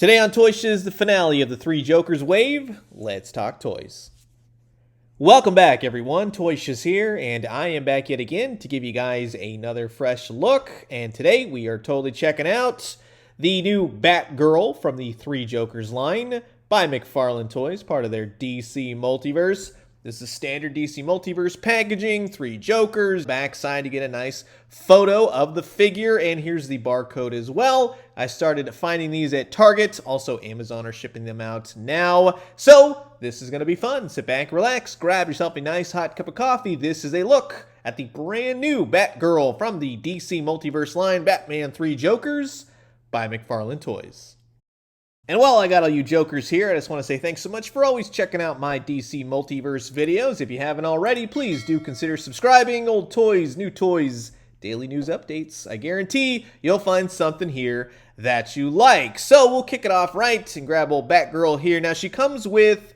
Today on Toy Shiz, the finale of the Three Jokers wave. Let's talk toys. Welcome back, everyone. Toy Shiz here, and I am back yet again to give you guys another fresh look. And today we are totally checking out the new Batgirl from the Three Jokers line by Mcfarlane Toys, part of their DC Multiverse. This is standard DC Multiverse packaging, Three Jokers, backside to get a nice photo of the figure, and here's the barcode as well. I started finding these at Target, also Amazon are shipping them out now, so this is going to be fun. Sit back, relax, grab yourself a nice hot cup of coffee. This is a look at the brand new Batgirl from the DC Multiverse line, Batman Three Jokers by Mcfarlane Toys. And while I got all you jokers here, I just want to say thanks so much for always checking out my DC Multiverse videos. If you haven't already, please do consider subscribing. Old toys, new toys, daily news updates. I guarantee you'll find something here that you like. So we'll kick it off right and grab old Batgirl here. Now she comes with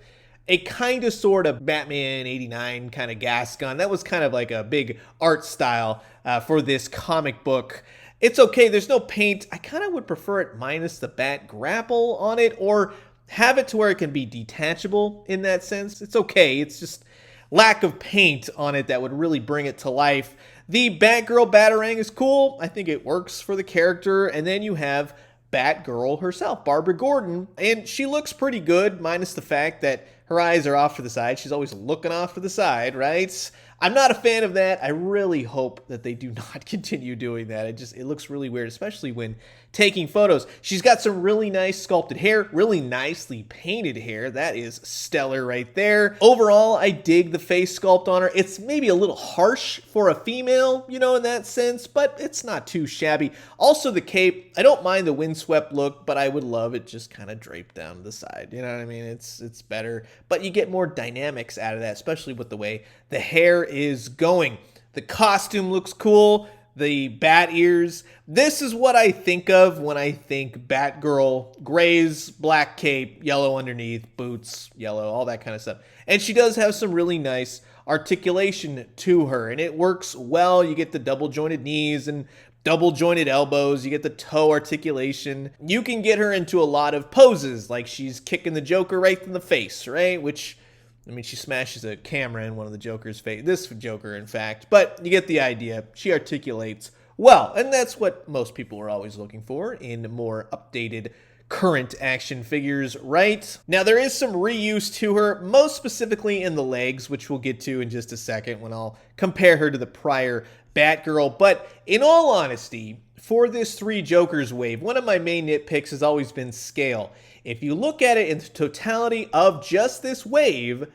a kind of sort of Batman 89 kind of gas gun. That was kind of like a big art style for this comic book. It's okay, there's no paint. I kind of would prefer it minus the bat grapple on it, or have it to where it can be detachable in that sense. It's okay, it's just lack of paint on it that would really bring it to life. The Batgirl Batarang is cool. I think it works for the character. And then you have Batgirl herself, Barbara Gordon, and she looks pretty good, minus the fact that her eyes are off to the side. She's always looking off to the side, right? I'm not a fan of that. I really hope that they do not continue doing that. It looks really weird, especially when taking photos. She's got some really nice sculpted hair, really nicely painted hair. That is stellar right there. Overall, I dig the face sculpt on her. It's maybe a little harsh for a female, you know, in that sense, but it's not too shabby. Also, the cape, I don't mind the windswept look, but I would love it just kind of draped down to the side. You know what I mean? It's better, but you get more dynamics out of that, especially with the way the hair is going. The costume looks cool. The bat ears. This is what I think of when I think Batgirl. Grays, black cape, yellow underneath, boots, yellow, all that kind of stuff. And she does have some really nice articulation to her, and it works well. You get the double jointed knees and double jointed elbows. You get the toe articulation. You can get her into a lot of poses, like she's kicking the Joker right in the face, right? Which, I mean, she smashes a camera in one of the Joker's face. This Joker, in fact. But you get the idea. She articulates well. And that's what most people are always looking for in more updated current action figures, right? Now, there is some reuse to her, most specifically in the legs, which we'll get to in just a second when I'll compare her to the prior Batgirl. But in all honesty, for this Three Jokers wave, one of my main nitpicks has always been scale. If you look at it in the totality of just this wave,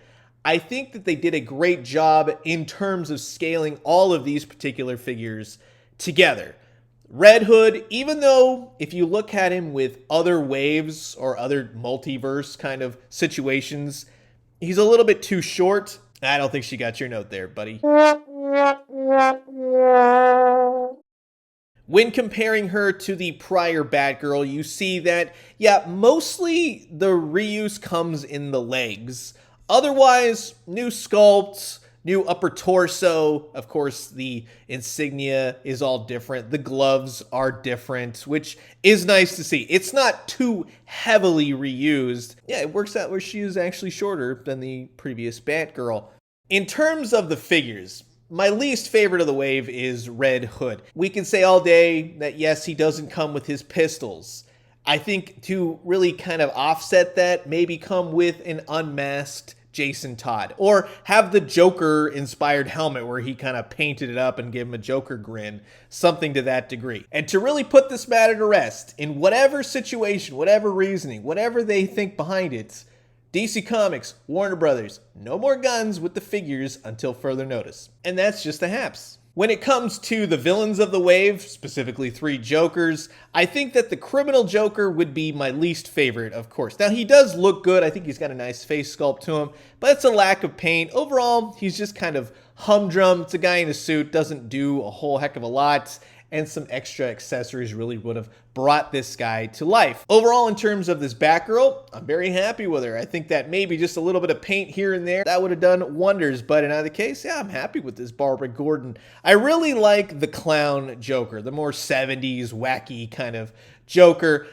I think that they did a great job in terms of scaling all of these particular figures together. Red Hood, even though if you look at him with other waves or other multiverse kind of situations, he's a little bit too short. I don't think she got your note there, buddy. When comparing her to the prior Batgirl, you see that, yeah, mostly the reuse comes in the legs. Otherwise, new sculpts, new upper torso. Of course, the insignia is all different. The gloves are different, which is nice to see. It's not too heavily reused. Yeah, it works out where she is actually shorter than the previous Batgirl. In terms of the figures, my least favorite of the wave is Red Hood. We can say all day that, yes, he doesn't come with his pistols. I think to really kind of offset that, maybe come with an unmasked Jason Todd, or have the Joker-inspired helmet where he kind of painted it up and gave him a Joker grin, something to that degree. And to really put this matter to rest, in whatever situation, whatever reasoning, whatever they think behind it, DC Comics, Warner Brothers, no more guns with the figures until further notice. And that's just the haps. When it comes to the villains of the wave, specifically Three Jokers, I think that the criminal Joker would be my least favorite, of course. Now, he does look good. I think he's got a nice face sculpt to him, but it's a lack of paint. Overall, he's just kind of humdrum. It's a guy in a suit, doesn't do a whole heck of a lot, and some extra accessories really would have brought this guy to life. Overall, in terms of this Batgirl, I'm very happy with her. I think that maybe just a little bit of paint here and there, that would have done wonders. But in either case, yeah, I'm happy with this Barbara Gordon. I really like the clown Joker, the more 70s wacky kind of Joker.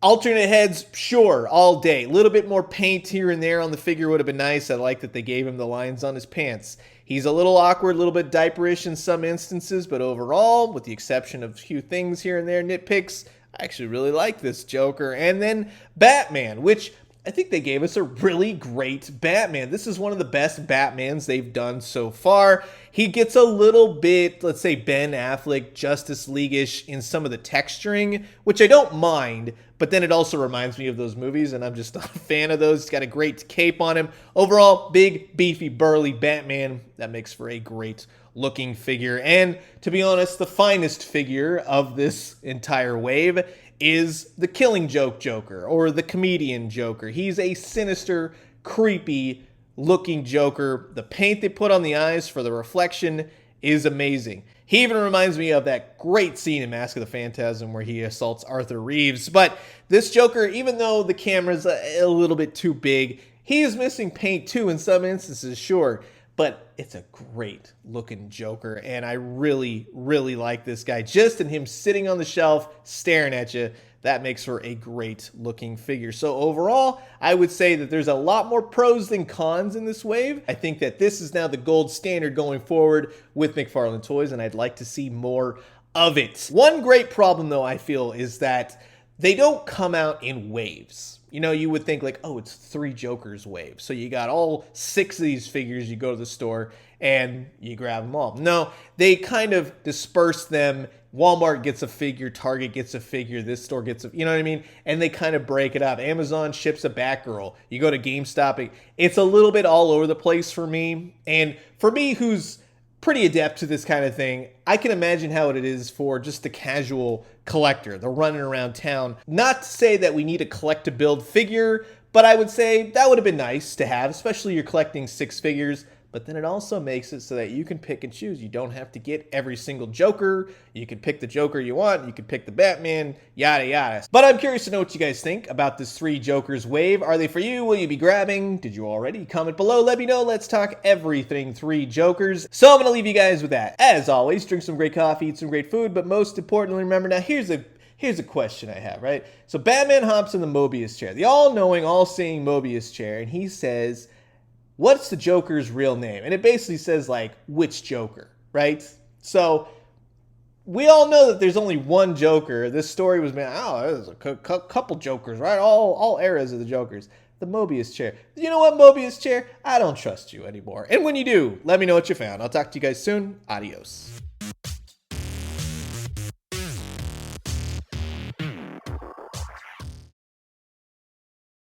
Alternate heads, sure, all day. A little bit more paint here and there on the figure would have been nice. I like that they gave him the lines on his pants. He's a little awkward, a little bit diaperish in some instances, but overall, with the exception of a few things here and there, nitpicks, I actually really like this Joker. And then Batman, which I think they gave us a really great Batman. This is one of the best Batmans they've done so far. He gets a little bit, let's say, Ben Affleck, Justice League-ish in some of the texturing, which I don't mind, but then it also reminds me of those movies, and I'm just not a fan of those. He's got a great cape on him. Overall, big, beefy, burly Batman. That makes for a great looking figure. And to be honest, the finest figure of this entire wave is the Killing Joke Joker, or the Comedian Joker. He's a sinister, creepy looking Joker. The paint they put on the eyes for the reflection is amazing. He even reminds me of that great scene in Mask of the Phantasm where he assaults Arthur Reeves. But this Joker, even though the camera's a little bit too big, he is missing paint too in some instances, sure. But it's a great looking Joker, and I really, really like this guy. Just in him sitting on the shelf, staring at you, that makes for a great looking figure. So overall, I would say that there's a lot more pros than cons in this wave. I think that this is now the gold standard going forward with Mcfarlane Toys, and I'd like to see more of it. One great problem, though, I feel, is that they don't come out in waves. You know, you would think like, oh, it's 3 Jokers wave. So you got all 6 of these figures, you go to the store and you grab them all. No, they kind of disperse them. Walmart gets a figure, Target gets a figure, this store gets a, you know what I mean? And they kind of break it up. Amazon ships a Batgirl. You go to GameStop, it's a little bit all over the place for me. And for me, who's pretty adept to this kind of thing, I can imagine how it is for just the casual collector, the running around town. Not to say that we need a collect-to-build figure, but I would say that would have been nice to have, especially you're collecting 6 figures. But then it also makes it so that you can pick and choose. You don't have to get every single Joker. You can pick the Joker you want. You can pick the Batman, yada, yada. But I'm curious to know what you guys think about this 3 Jokers wave. Are they for you? Will you be grabbing? Did you already? Comment below. Let me know. Let's talk everything 3 Jokers. So I'm going to leave you guys with that. As always, drink some great coffee, eat some great food. But most importantly, remember now, here's a question I have, right? So Batman hops in the Mobius chair. The all-knowing, all-seeing Mobius chair. And he says, what's the Joker's real name? And it basically says, like, which Joker, right? So we all know that there's only one Joker. This story was made, there's a couple Jokers, right? All eras of the Jokers. The Mobius chair. You know what, Mobius chair? I don't trust you anymore. And when you do, let me know what you found. I'll talk to you guys soon. Adios.